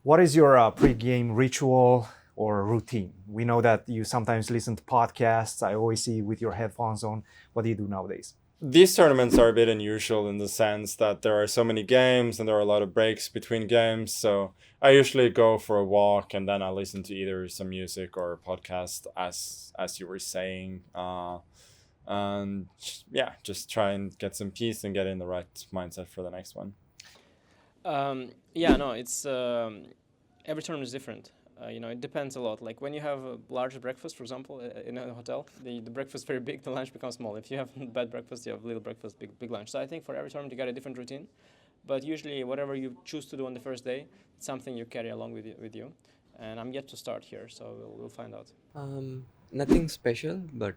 What is your pre-game ritual or routine? We know that you sometimes listen to podcasts. I always see you with your headphones on. What do you do nowadays? These tournaments are a bit unusual in the sense that there are so many games and there are a lot of breaks between games. So I usually go for a walk and then I listen to either some music or a podcast, as you were saying. And yeah, just try and get some peace and get in the right mindset for the next one. Yeah, no, it's every tournament is different. It depends a lot. Like when you have a large breakfast, for example, in a hotel, the breakfast is very big, the lunch becomes small. If you have bad breakfast, you have little breakfast, big lunch. So I think for every tournament you got a different routine. But usually, whatever you choose to do on the first day, it's something you carry along with you. And I'm yet to start here, so we'll find out. Nothing special, but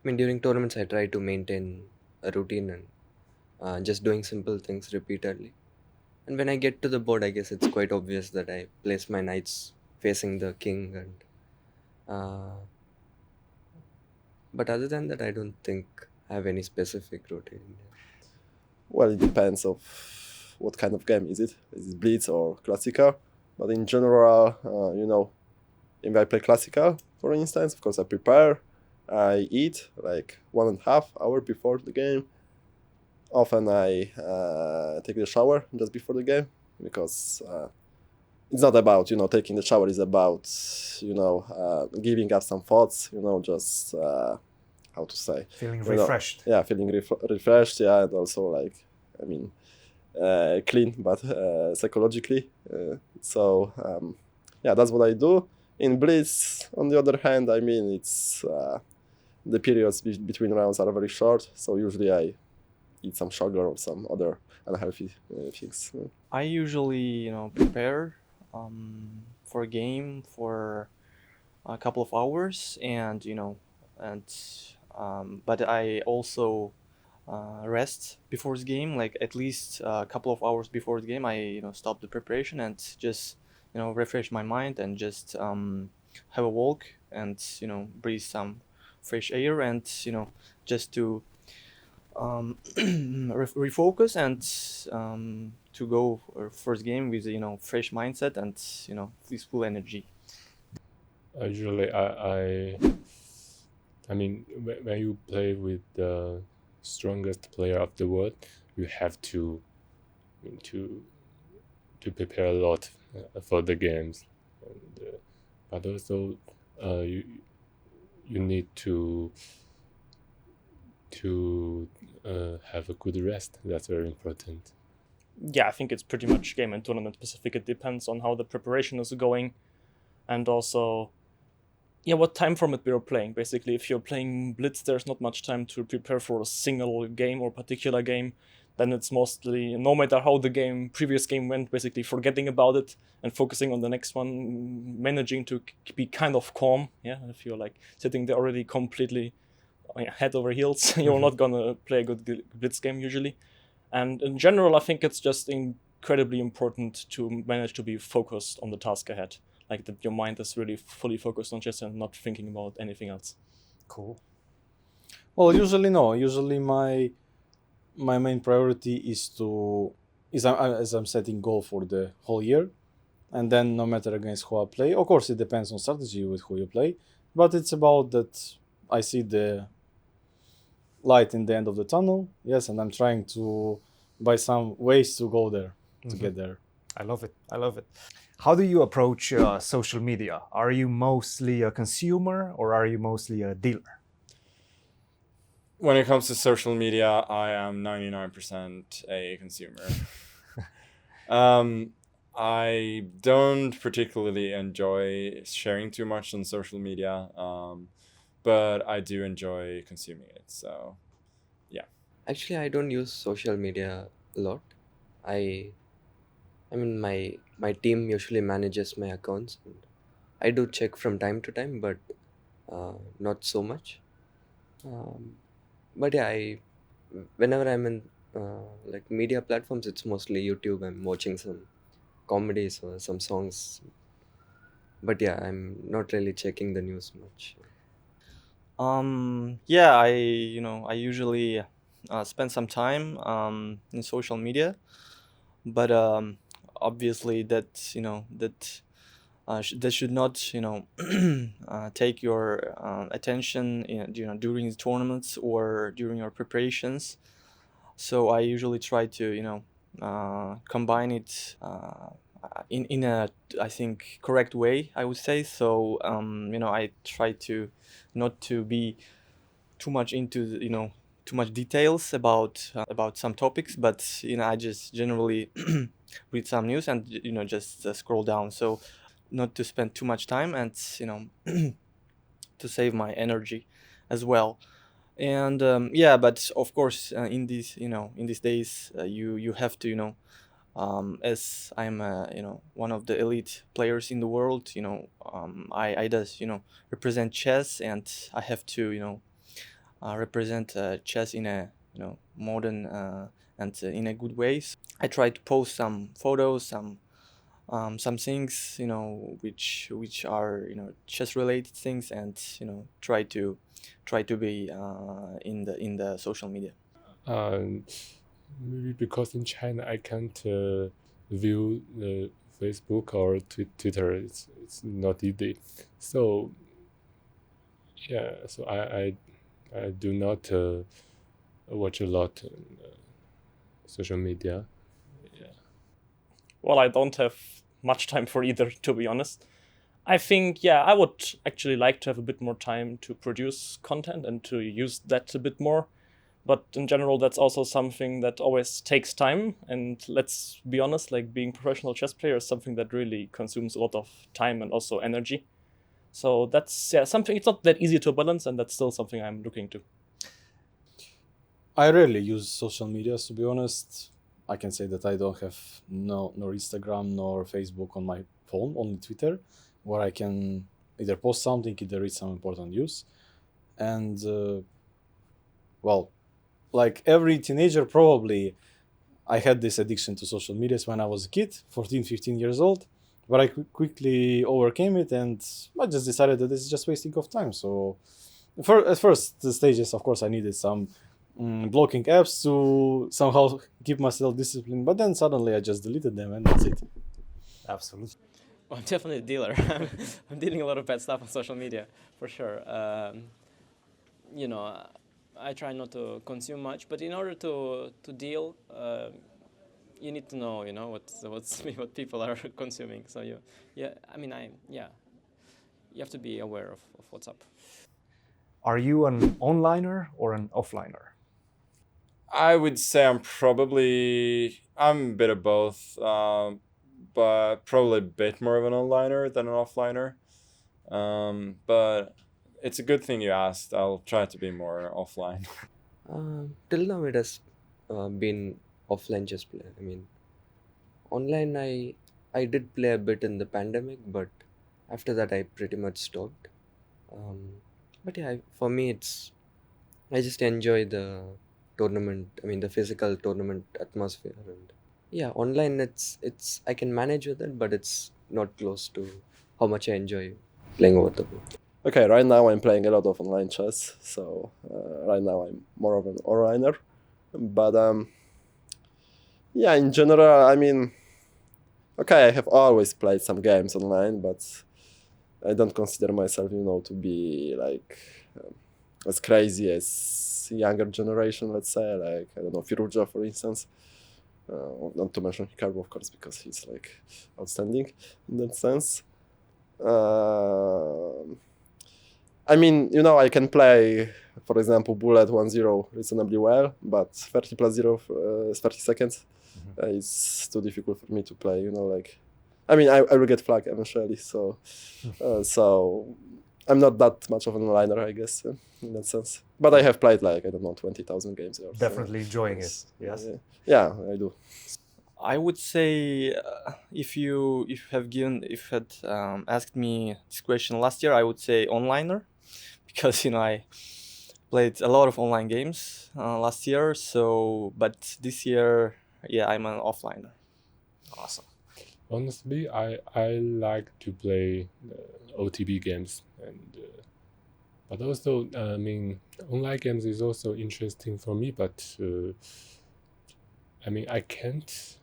during tournaments, I try to maintain a routine and just doing simple things repeatedly. And when I get to the board, I guess it's quite obvious that I place my knights facing the king. Uh, but other than that, I don't think I have any specific routine. Well, it depends of what kind of game is it. Is it Blitz or Classical? But in general, if I play Classical, for instance, of course I prepare, I eat like 1.5 hour before the game. Often I take the shower just before the game because it's not about taking the shower. It's about giving us some thoughts. Just how to say, Feeling refreshed. Feeling refreshed. Yeah, and also clean, but psychologically. That's what I do. In Blitz, on the other hand, it's the periods between rounds are very short, so usually I eat some sugar or some other unhealthy things. I usually, prepare for a game for a couple of hours, and but I also rest before the game, like at least a couple of hours before the game. I stop the preparation and just refresh my mind and just have a walk and breathe some fresh air and just to refocus and to go first game with fresh mindset and this full energy. Usually, when you play with the strongest player of the world, you have to prepare a lot for the games, but also you need to have a good rest. That's very important. Yeah, I think it's pretty much game and tournament specific. It depends on how the preparation is going, and also what time format we're playing. Basically, if you're playing Blitz, there's not much time to prepare for a single game or particular game. Then it's mostly, no matter how the previous game went, basically forgetting about it and focusing on the next one, managing to be kind of calm. Yeah, if you're like sitting there already completely head over heels, you're not gonna play a good Blitz game usually. And in general, I think it's just incredibly important to manage to be focused on the task ahead. Like that your mind is really fully focused on chess and not thinking about anything else. Cool. Well, usually no. Usually my main priority is as I'm setting goal for the whole year, and then no matter against who I play. Of course, it depends on strategy with who you play, but it's about that I see the light in the end of the tunnel. Yes, and I'm trying to by some ways to go there to get there. I love it. How do you approach social media? Are you mostly a consumer or are you mostly a dealer? When it comes to social media, I am 99% a consumer. I don't particularly enjoy sharing too much on social media, but I do enjoy consuming it. So, yeah. Actually, I don't use social media a lot. My team usually manages my accounts. And I do check from time to time, but not so much. But yeah, whenever I'm in media platforms, it's mostly YouTube. I'm watching some comedies or some songs. But yeah, I'm not really checking the news much. Yeah, I usually spend some time in social media, but obviously that that should not take your attention during the tournaments or during your preparations. So I usually try to combine it in a, I think, correct way, I would say. So I try to not to be too much into too much details about some topics, but I just generally read some news and just scroll down. So not to spend too much time and to save my energy as well. And yeah, but of course in these days you have to as I'm one of the elite players in the world, I does represent chess, and I have to represent chess in a modern and in a good ways. I try to post some photos, some things which are chess related things, and try to be in the social media. Maybe because in China I can't view the Facebook or Twitter. It's not easy. So yeah, so I do not watch a lot social media. Yeah. Well, I don't have much time for either, to be honest. I think, yeah, I would actually like to have a bit more time to produce content and to use that a bit more. But in general, that's also something that always takes time. And let's be honest, like being professional chess player is something that really consumes a lot of time and also energy. So that's something, it's not that easy to balance, and that's still something I'm looking to. I rarely use social media, to be honest. I can say that I don't have nor Instagram nor Facebook on my phone, only Twitter, where I can either post something, either read some important news. And well, like every teenager, probably I had this addiction to social media when I was a kid, 14, 15 years old, but I quickly overcame it, and I just decided that this is just wasting of time. So at first the stages, of course, I needed some blocking apps to somehow keep myself disciplined, but then suddenly I just deleted them, and that's it. Absolutely. Well, I'm definitely a dealer. I'm dealing a lot of bad stuff on social media, for sure. I try not to consume much, but in order to deal, you need to know, what people are consuming. So you have to be aware of what's up. Are you an onliner or an offliner? I would say I'm a bit of both, but probably a bit more of an onliner than an offliner. But it's a good thing you asked. I'll try to be more offline. Till now it has been offline chess play. I mean, online I did play a bit in the pandemic, but after that I pretty much stopped. But yeah, for me I just enjoy the tournament. I mean, the physical tournament atmosphere, and yeah, online it's I can manage with it, but it's not close to how much I enjoy playing over the board. Okay, right now I'm playing a lot of online chess, so right now I'm more of an all-rounder. But yeah, in general, I mean, okay, I have always played some games online, but I don't consider myself, to be like as crazy as younger generation, let's say, like, I don't know, Firuja, for instance. Not to mention Hikaru, of course, because he's like outstanding in that sense. I mean, I can play, for example, Bullet 1-0 reasonably well, but 30 plus 0 is 30 seconds. It's too difficult for me to play, like... I mean, I will get flagged eventually, so I'm not that much of an onliner, I guess, in that sense. But I have played, like, I don't know, 20,000 games. Or Definitely so. enjoying it, yes? Yeah, I do. I would say if you had asked me this question last year, I would say onliner, because I played a lot of online games last year. So, but this year, yeah, I'm an offliner. Awesome. Honestly, I like to play OTB games, and but also I mean, online games is also interesting for me. But I mean, I can't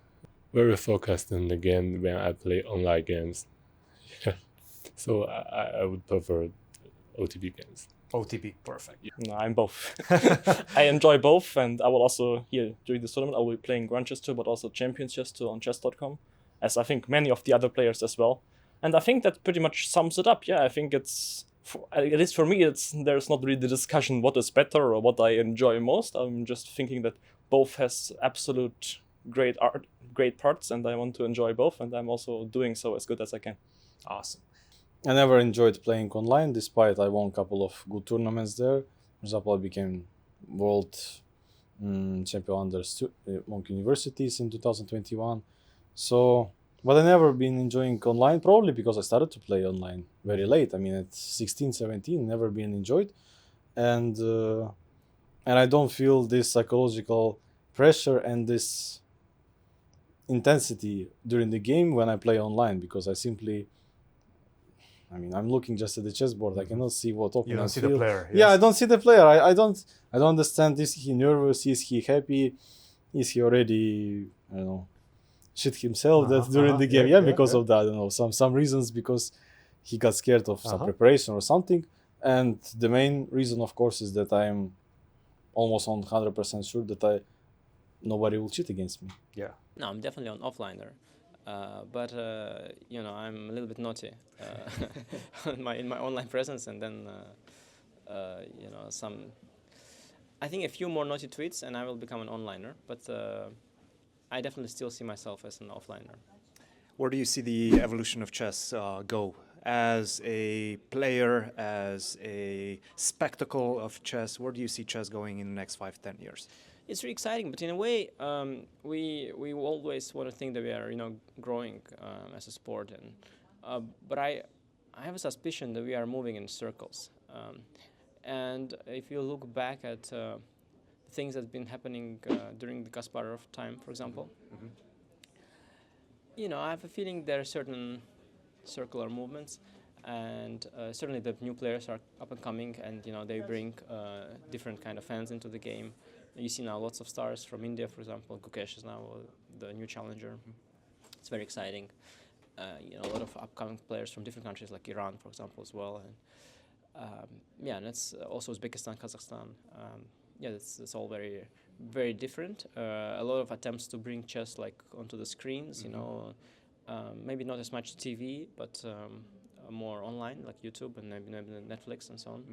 very focused on the game when I play online games. Yeah. So I would prefer OTB games. OTP, perfect. No, I'm both. I enjoy both, and I will also, here, during this tournament, I will be playing Grandmaster, but also Champions Chess too on chess.com, as I think many of the other players as well. And I think that pretty much sums it up. Yeah, I think it's, at least for me, there's not really the discussion what is better or what I enjoy most. I'm just thinking that both has absolute great parts, and I want to enjoy both, and I'm also doing so as good as I can. Awesome. I never enjoyed playing online, despite I won a couple of good tournaments there. For example, I became world champion under Monk Universities in 2021. So, but I never been enjoying online, probably because I started to play online very late. I mean, at 16, 17, never been enjoyed. And I don't feel this psychological pressure and this intensity during the game when I play online, because I'm looking just at the chessboard. I cannot see what opponents You don't see feel. the player. Yeah, I yes. don't see the player. I don't understand. Is he nervous? Is he happy? Is he already, shit himself that during the game? Yeah, because of that. I don't know, some reasons, because he got scared of some preparation or something. And the main reason, of course, is that I'm almost 100% sure that nobody will cheat against me. Yeah. No, I'm definitely on offliner. But I'm a little bit naughty in my online presence, and then I think a few more naughty tweets, and I will become an onliner. But I definitely still see myself as an offliner. Where do you see the evolution of chess go? As a player, as a spectacle of chess, where do you see chess going in the next 5-10 years? It's really exciting, but in a way, we always want to think that we are, growing as a sport, but I have a suspicion that we are moving in circles. And if you look back at things that's been happening during the Kasparov time, for example, I have a feeling there are certain circular movements, and certainly the new players are up and coming, and they bring different kind of fans into the game. You see now lots of stars from India, for example. Gukesh is now the new challenger. It's very exciting. A lot of upcoming players from different countries, like Iran, for example, as well. And and it's also Uzbekistan, Kazakhstan. It's all very, very different. A lot of attempts to bring chess onto the screens. Maybe not as much TV, but more online, like YouTube and maybe Netflix and so on.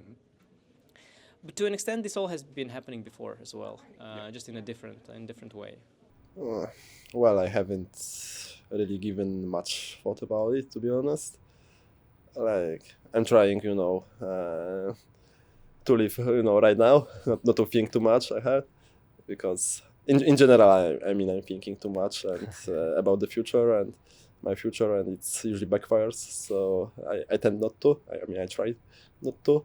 But to an extent, this all has been happening before as well, just in a different way. Well, I haven't really given much thought about it, to be honest. I'm trying, to live, right now, not to think too much ahead, because in general, I'm thinking too much and about the future and my future, and it's usually backfires. So I tend not to. I try not to.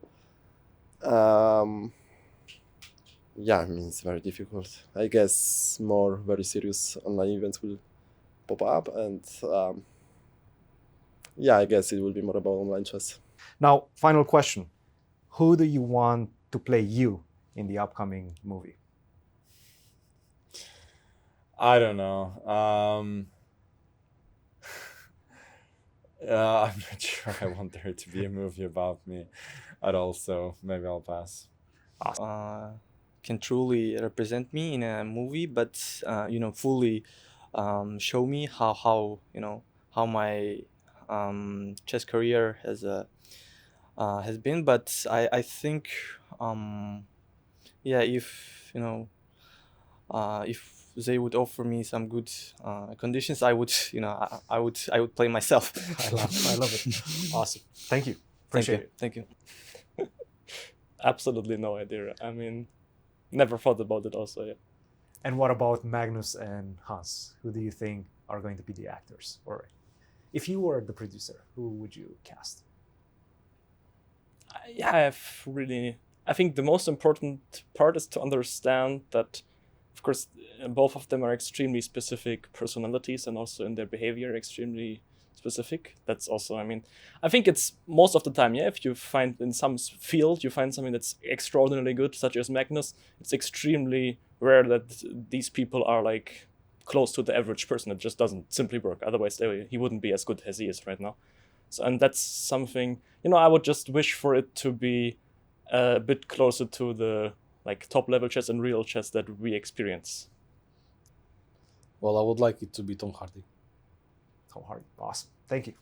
It's very difficult. I guess more very serious online events will pop up, and I guess it will be more about online chess. Now, final question. Who do you want to play you in the upcoming movie? I don't know. I'm not sure I want there to be a movie about me at all, so maybe I'll pass. Can truly represent me in a movie, but fully show me how my chess career has been. But I think if they would offer me some good conditions, I would play myself. I love it. Awesome. Thank you. Appreciate it. Thank you. Absolutely no idea. Never thought about it also, yeah. And what about Magnus and Hans? Who do you think are going to be the actors? Or if you were the producer, who would you cast? I think the most important part is to understand that, of course, both of them are extremely specific personalities, and also in their behavior extremely specific. That's also, I think it's most of the time, if you find in some field, you find something that's extraordinarily good, such as Magnus, it's extremely rare that these people are close to the average person. It just doesn't simply work. Otherwise, he wouldn't be as good as he is right now. So, and that's something, I would just wish for it to be a bit closer to the like top level chess and real chess that we experience. Well, I would like it to be Tom Hardy. Tom Hardy. Awesome. Thank you.